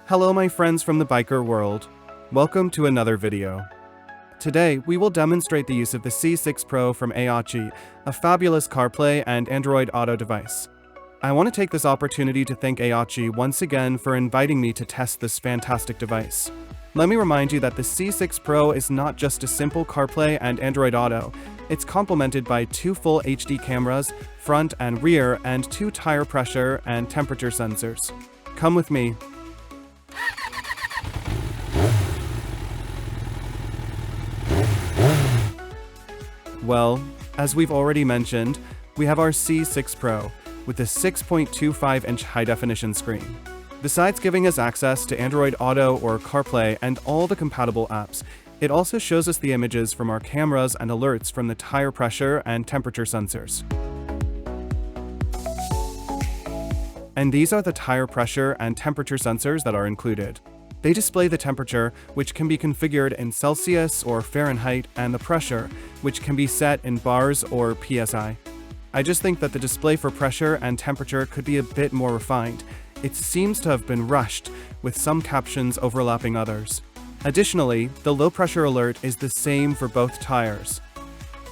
Hello my friends from the biker world. Welcome to another video. Today, we will demonstrate the use of the C6 Pro from Aoocci, a fabulous CarPlay and Android Auto device. I want to take this opportunity to thank Aoocci once again for inviting me to test this fantastic device. Let me remind you that the C6 Pro is not just a simple CarPlay and Android Auto. It's complemented by two full HD cameras, front and rear, and two tire pressure and temperature sensors. Come with me. Well, as we've already mentioned, we have our C6 Pro with a 6.25-inch high-definition screen. Besides giving us access to Android Auto or CarPlay and all the compatible apps, it also shows us the images from our cameras and alerts from the tire pressure and temperature sensors. And these are the tire pressure and temperature sensors that are included. They display the temperature, which can be configured in Celsius or Fahrenheit, and the pressure, which can be set in bars or PSI. I just think that the display for pressure and temperature could be a bit more refined. It seems to have been rushed, with some captions overlapping others. Additionally, the low pressure alert is the same for both tires.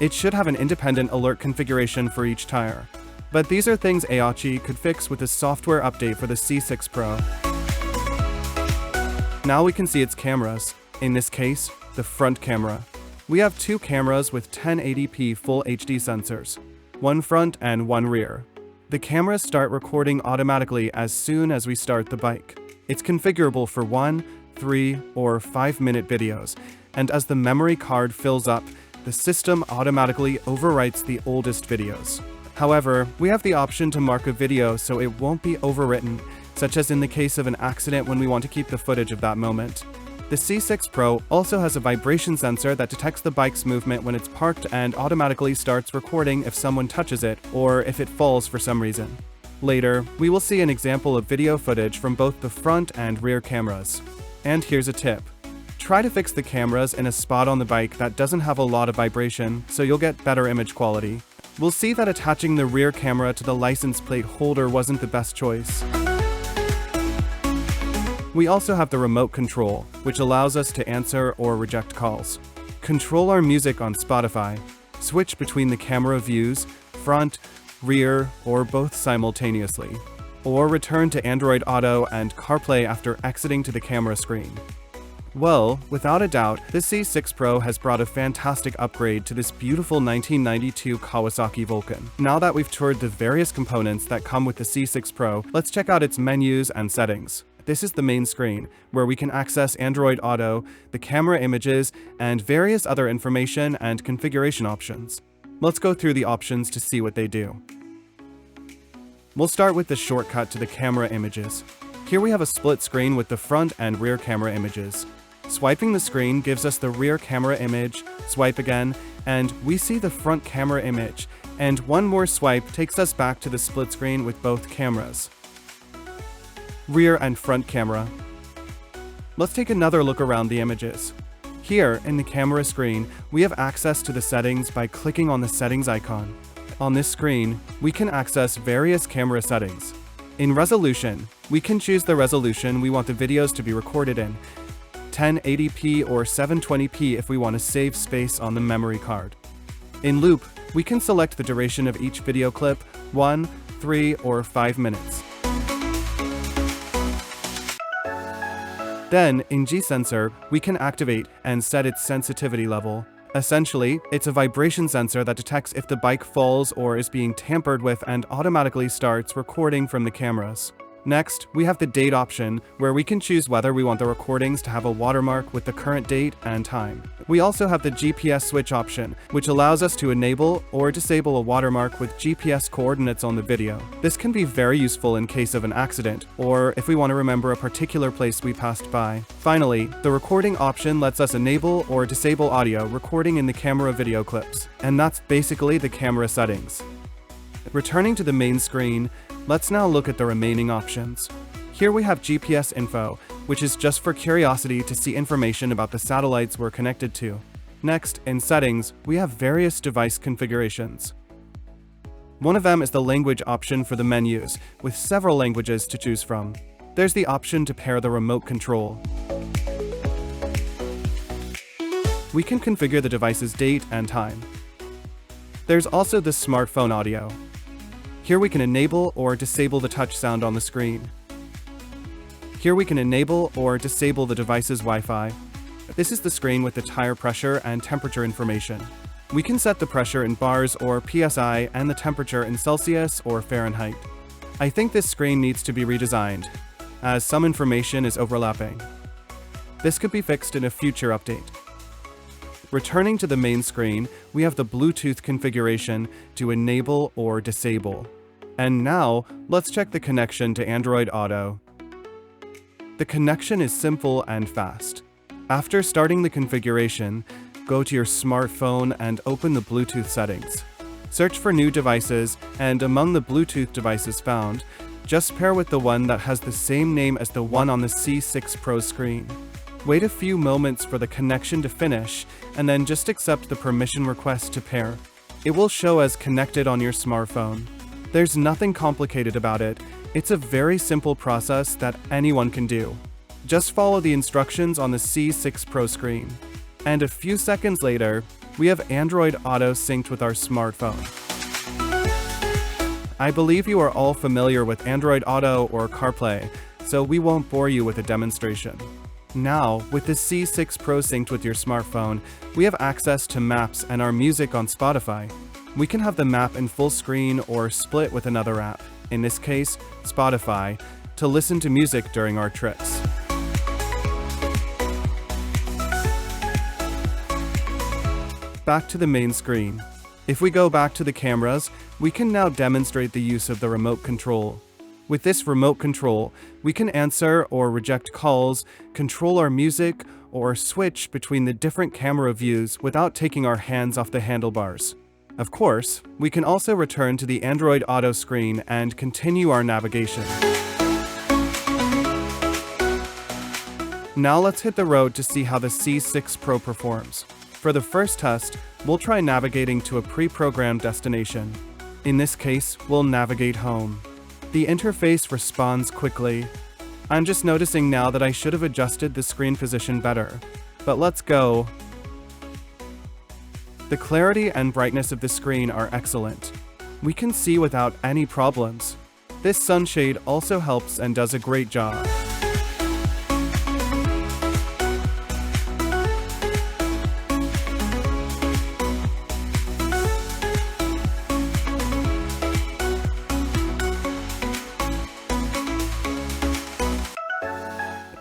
It should have an independent alert configuration for each tire. But these are things Aoocci could fix with a software update for the C6 Pro. Now we can see its cameras, in this case, the front camera. We have two cameras with 1080p Full HD sensors, one front and one rear. The cameras start recording automatically as soon as we start the bike. It's configurable for 1, 3, or 5-minute videos, and as the memory card fills up, the system automatically overwrites the oldest videos. However, we have the option to mark a video so it won't be overwritten, such as in the case of an accident when we want to keep the footage of that moment. The C6 Pro also has a vibration sensor that detects the bike's movement when it's parked and automatically starts recording if someone touches it or if it falls for some reason. Later, we will see an example of video footage from both the front and rear cameras. And here's a tip. Try to fix the cameras in a spot on the bike that doesn't have a lot of vibration, so you'll get better image quality. We'll see that attaching the rear camera to the license plate holder wasn't the best choice. We also have the remote control, which allows us to answer or reject calls. Control our music on Spotify. Switch between the camera views, front, rear, or both simultaneously. Or return to Android Auto and CarPlay after exiting to the camera screen. Well, without a doubt, the C6 Pro has brought a fantastic upgrade to this beautiful 1992 Kawasaki Vulcan. Now that we've toured the various components that come with the C6 Pro, let's check out its menus and settings. This is the main screen, where we can access Android Auto, the camera images, and various other information and configuration options. Let's go through the options to see what they do. We'll start with the shortcut to the camera images. Here we have a split screen with the front and rear camera images. Swiping the screen gives us the rear camera image, swipe again, and we see the front camera image, and one more swipe takes us back to the split screen with both cameras. Rear and front camera. Let's take another look around the images. Here, in the camera screen, we have access to the settings by clicking on the settings icon. On this screen, we can access various camera settings. In resolution, we can choose the resolution we want the videos to be recorded in, 1080p or 720p if we want to save space on the memory card. In loop, we can select the duration of each video clip, 1, 3, or 5 minutes. Then, in G-Sensor, we can activate and set its sensitivity level. Essentially, it's a vibration sensor that detects if the bike falls or is being tampered with and automatically starts recording from the cameras. Next, we have the date option, where we can choose whether we want the recordings to have a watermark with the current date and time. We also have the GPS switch option, which allows us to enable or disable a watermark with GPS coordinates on the video. This can be very useful in case of an accident, or if we want to remember a particular place we passed by. Finally, the recording option lets us enable or disable audio recording in the camera video clips. And that's basically the camera settings. Returning to the main screen, let's now look at the remaining options. Here we have GPS info, which is just for curiosity to see information about the satellites we're connected to. Next, in settings, we have various device configurations. One of them is the language option for the menus, with several languages to choose from. there's the option to pair the remote control. We can configure the device's date and time. There's also the smartphone audio. Here we can enable or disable the touch sound on the screen. Here we can enable or disable the device's Wi-Fi. This is the screen with the tire pressure and temperature information. We can set the pressure in bars or PSI and the temperature in Celsius or Fahrenheit. I think this screen needs to be redesigned, as some information is overlapping. This could be fixed in a future update. Returning to the main screen, we have the Bluetooth configuration to enable or disable. And now, let's check the connection to Android Auto. The connection is simple and fast. After starting the configuration, go to your smartphone and open the Bluetooth settings. Search for new devices, and among the Bluetooth devices found, just pair with the one that has the same name as the one on the C6 Pro screen. Wait a few moments for the connection to finish, and then just accept the permission request to pair. It will show as connected on your smartphone. There's nothing complicated about it. It's a very simple process that anyone can do. Just follow the instructions on the C6 Pro screen. And a few seconds later, we have Android Auto synced with our smartphone. I believe you are all familiar with Android Auto or CarPlay, so we won't bore you with a demonstration. Now, with the C6 Pro synced with your smartphone, we have access to maps and our music on Spotify. We can have the map in full screen or split with another app, in this case, Spotify, to listen to music during our trips. Back to the main screen. If we go back to the cameras, we can now demonstrate the use of the remote control. With this remote control, we can answer or reject calls, control our music, or switch between the different camera views without taking our hands off the handlebars. Of course, we can also return to the Android Auto screen and continue our navigation. Now let's hit the road to see how the C6 Pro performs. For the first test, we'll try navigating to a pre-programmed destination. In this case, we'll navigate home. The interface responds quickly. I'm just noticing now that I should have adjusted the screen position better. But let's go. The clarity and brightness of the screen are excellent. We can see without any problems. This sunshade also helps and does a great job.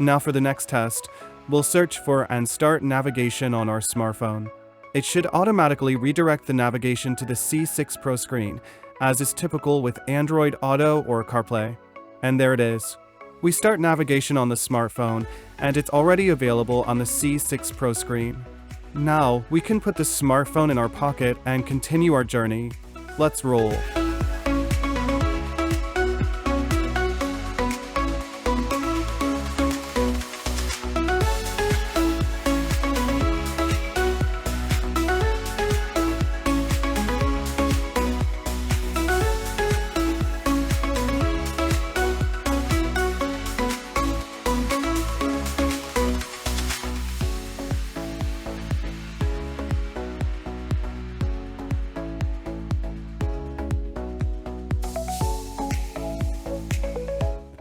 Now for the next test, we'll search for and start navigation on our smartphone. It should automatically redirect the navigation to the C6 Pro screen, as is typical with Android Auto or CarPlay. And there it is. We start navigation on the smartphone, and it's already available on the C6 Pro screen. Now, we can put the smartphone in our pocket and continue our journey. Let's roll.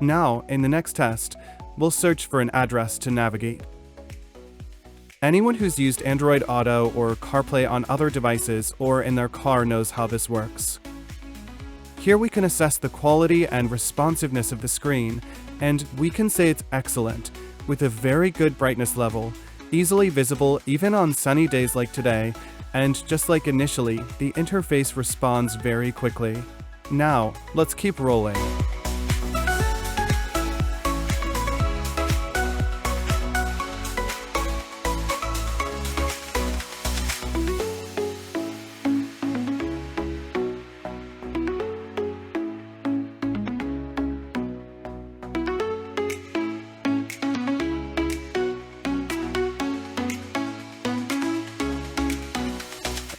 Now, in the next test, we'll search for an address to navigate. Anyone who's used Android Auto or CarPlay on other devices or in their car knows how this works. Here we can assess the quality and responsiveness of the screen, and we can say it's excellent, with a very good brightness level, easily visible even on sunny days like today, and just like initially, the interface responds very quickly. Now, let's keep rolling.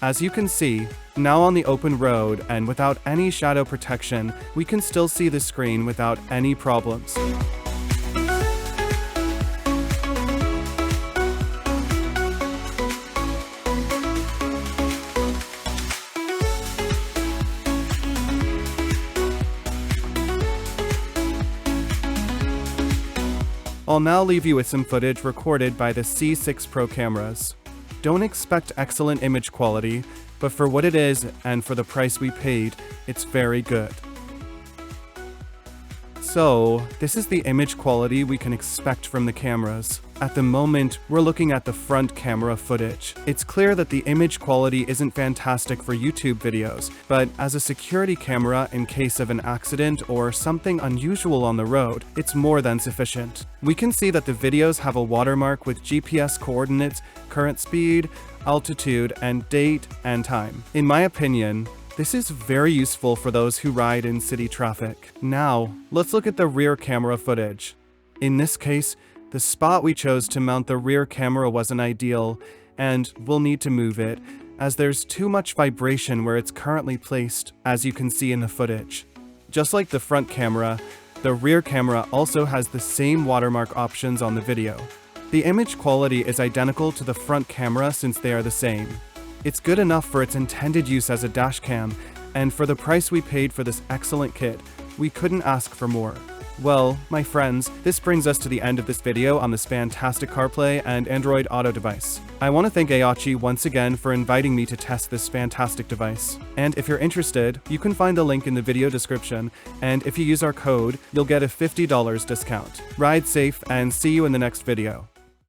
As you can see, now on the open road and without any shadow protection, we can still see the screen without any problems. I'll now leave you with some footage recorded by the C6 Pro cameras. Don't expect excellent image quality, but for what it is and for the price we paid, it's very good. So, this is the image quality we can expect from the cameras. At the moment, we're looking at the front camera footage. It's clear that the image quality isn't fantastic for YouTube videos, but as a security camera in case of an accident or something unusual on the road, it's more than sufficient. We can see that the videos have a watermark with GPS coordinates, current speed, altitude, and date and time. In my opinion, this is very useful for those who ride in city traffic. Now, let's look at the rear camera footage. In this case, the spot we chose to mount the rear camera wasn't ideal, and we'll need to move it, as there's too much vibration where it's currently placed, as you can see in the footage. Just like the front camera, the rear camera also has the same watermark options on the video. The image quality is identical to the front camera since they are the same. It's good enough for its intended use as a dashcam, and for the price we paid for this excellent kit, we couldn't ask for more. Well, my friends, this brings us to the end of this video on this fantastic CarPlay and Android Auto device. I want to thank Aoocci once again for inviting me to test this fantastic device. And if you're interested, you can find the link in the video description, and if you use our code, you'll get a $50 discount. Ride safe and see you in the next video.